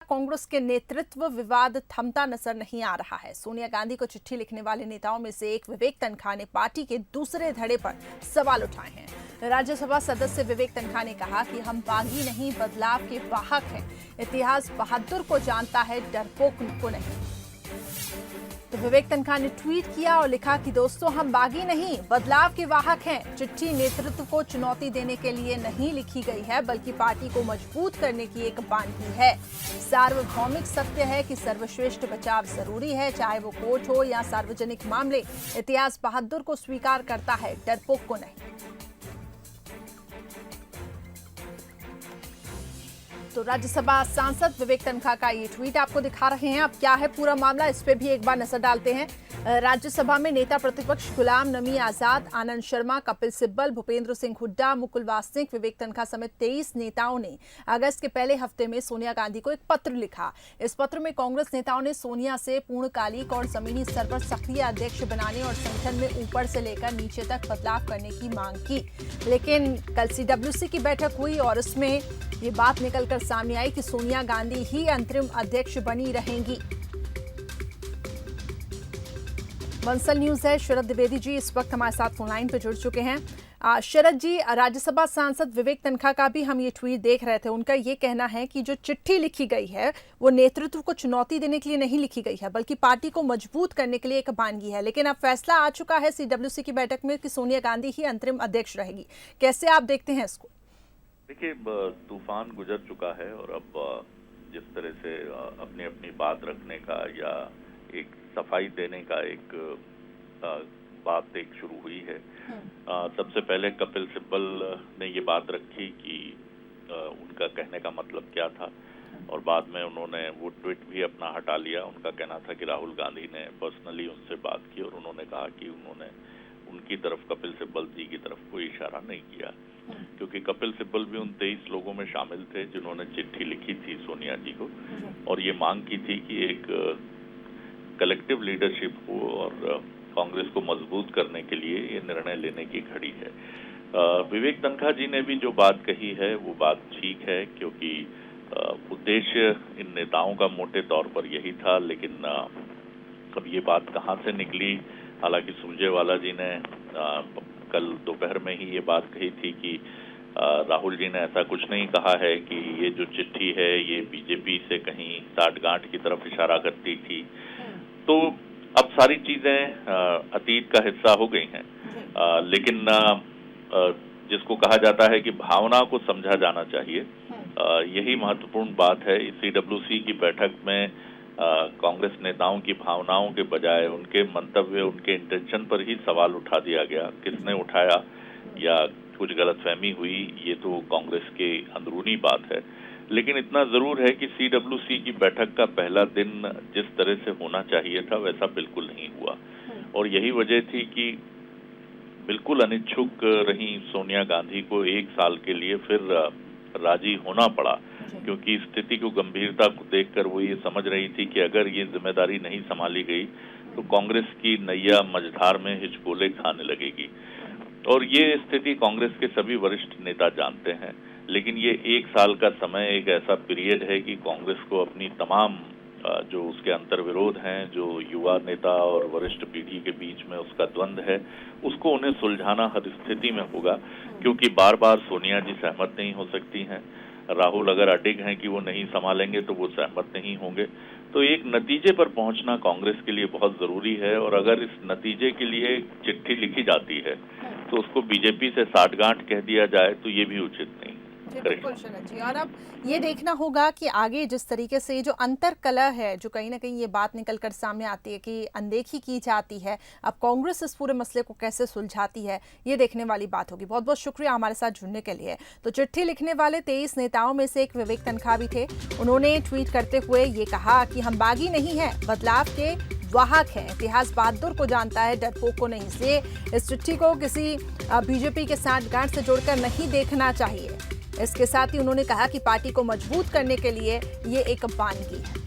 कांग्रेस के नेतृत्व विवाद थमता नजर नहीं आ रहा है। सोनिया गांधी को चिट्ठी लिखने वाले नेताओं में से एक विवेक तनखा ने पार्टी के दूसरे धड़े पर सवाल उठाए हैं। राज्यसभा सदस्य विवेक तनखा ने कहा कि हम बागी नहीं, बदलाव के वाहक हैं। इतिहास बहादुर को जानता है, डरपोक को नहीं। तो विवेक तनखा ने ट्वीट किया और लिखा कि दोस्तों, हम बागी नहीं, बदलाव के वाहक हैं। चिट्ठी नेतृत्व को चुनौती देने के लिए नहीं लिखी गई है, बल्कि पार्टी को मजबूत करने की एक बानगी है। सार्वभौमिक सत्य है कि सर्वश्रेष्ठ बचाव जरूरी है, चाहे वो कोर्ट हो या सार्वजनिक मामले। इतिहास बहादुर को स्वीकार करता है, डरपोक को नहीं। तो राज्यसभा सांसद विवेक तनखा का ये ट्वीट आपको दिखा रहे हैं। अब क्या है पूरा मामला, इस पे भी एक बार नजर डालते हैं। राज्यसभा में नेता प्रतिपक्ष गुलाम नबी आजाद, आनंद शर्मा, कपिल सिब्बल, भूपेंद्र सिंह हुड्डा, मुकुल वासनिक, विवेक तनखा समेत 23 नेताओं ने अगस्त के पहले हफ्ते में सोनिया गांधी को एक पत्र लिखा। इस पत्र में कांग्रेस नेताओं ने सोनिया से पूर्णकालिक और जमीनी स्तर पर सक्रिय अध्यक्ष बनाने और संगठन में ऊपर से लेकर नीचे तक बदलाव करने की मांग की। लेकिन कल सीडब्ल्यूसी की बैठक हुई और इसमें ये बात निकलकर सामने आई कि सोनिया गांधी ही अंतरिम अध्यक्ष बनी रहेंगी। बंसल न्यूज है, शरद द्विवेदी जी इस वक्त हमारे साथ फोन लाइन पर जुड़ चुके हैं। शरद जी, राज्यसभा सांसद विवेक तनखा का भी हम ये ट्वीट देख रहे थे। उनका ये कहना है कि जो चिट्ठी लिखी गई है वो नेतृत्व को चुनौती देने के लिए नहीं लिखी गई है, बल्कि पार्टी को मजबूत करने के लिए एक बानगी है। लेकिन अब फैसला आ चुका है सीडब्ल्यूसी की बैठक में कि सोनिया गांधी ही अंतरिम अध्यक्ष रहेगी। कैसे आप देखते हैं इसको? देखिए, तूफान गुजर चुका है और अब जिस तरह से अपनी अपनी बात रखने का या एक सफाई देने का एक बात एक शुरू हुई है। सबसे पहले कपिल सिब्बल ने ये बात रखी कि उनका कहने का मतलब क्या था, और बाद में उन्होंने वो ट्वीट भी अपना हटा लिया। उनका कहना था कि राहुल गांधी ने पर्सनली उनसे बात की और उन्होंने कहा कि उन्होंने उनकी तरफ, कपिल सिब्बल जी की तरफ कोई इशारा नहीं किया, क्योंकि कपिल सिब्बल भी उन 23 लोगों में शामिल थे जिन्होंने चिट्ठी लिखी थी सोनिया जी को और ये मांग की थी कि एक कलेक्टिव लीडरशिप हो और कांग्रेस को मजबूत करने के लिए ये निर्णय लेने की घड़ी है। विवेक तनखा जी ने भी जो बात कही है वो बात ठीक है, क्योंकउद्देश्य इन नेताओं का मोटे तौर पर यही था। लेकिन अब ये बात कहाँ से निकली, हालांकि सुरजेवाला जी ने कल दोपहर में ही ये बात कही थी कि राहुल जी ने ऐसा कुछ नहीं कहा है कि ये जो चिट्ठी है ये बीजेपी से कहीं साठगांठ की तरफ इशारा करती थी। तो अब सारी चीजें अतीत का हिस्सा हो गई हैं, लेकिन जिसको कहा जाता है कि भावना को समझा जाना चाहिए, यही महत्वपूर्ण बात है। इस सीडब्ल्यूसी की बैठक में कांग्रेस नेताओं की भावनाओं के बजाय उनके मंतव्य, उनके इंटेंशन पर ही सवाल उठा दिया गया। किसने उठाया या कुछ गलतफहमी हुई, ये तो कांग्रेस के अंदरूनी बात है। लेकिन इतना जरूर है कि सीडब्ल्यूसी की बैठक का पहला दिन जिस तरह से होना चाहिए था वैसा बिल्कुल नहीं हुआ, और यही वजह थी कि बिल्कुल अनिच्छुक रही सोनिया गांधी को 1 साल के लिए फिर राजी होना पड़ा, क्योंकि स्थिति को गंभीरता को देखकर वो ये समझ रही थी कि अगर ये जिम्मेदारी नहीं संभाली गई तो कांग्रेस की नैया मझधार में हिचकोले खाने लगेगी। और ये स्थिति कांग्रेस के सभी वरिष्ठ नेता जानते हैं। लेकिन ये 1 साल का समय एक ऐसा पीरियड है कि कांग्रेस को अपनी तमाम जो उसके अंतर्विरोध हैं, जो युवा नेता और वरिष्ठ पीढ़ी के बीच में उसका द्वंद्व है, उसको उन्हें सुलझाना हर स्थिति में होगा, क्योंकि बार बार सोनिया जी सहमत नहीं हो सकती हैं। राहुल अगर अडिग हैं कि वो नहीं संभालेंगे तो वो सहमत नहीं होंगे। तो एक नतीजे पर पहुंचना कांग्रेस के लिए बहुत जरूरी है, और अगर इस नतीजे के लिए चिट्ठी लिखी जाती है तो उसको बीजेपी से साठगांठ कह दिया जाए तो ये भी उचित नहीं। बिल्कुल शरद जी, और अब ये देखना होगा कि आगे जिस तरीके से जो अंतरकलह है, जो कहीं ना कहीं ये बात निकलकर सामने आती है कि अनदेखी की जाती है, अब कांग्रेस इस पूरे मसले को कैसे सुलझाती है, ये देखने वाली बात होगी। बहुत बहुत शुक्रिया हमारे साथ जुड़ने के लिए। तो चिट्ठी लिखने वाले 23 नेताओं में से एक विवेक तनखा भी थे। उन्होंने ट्वीट करते हुए ये कहा कि हम बागी नहीं है, बदलाव के वाहक है। इतिहास बहादुर को जानता है, डरपोक को नहीं। इसलिए इस चिट्ठी को किसी बीजेपी के साठगांठ से जोड़कर नहीं देखना चाहिए। इसके साथ ही उन्होंने कहा कि पार्टी को मजबूत करने के लिए ये एक बानगी है।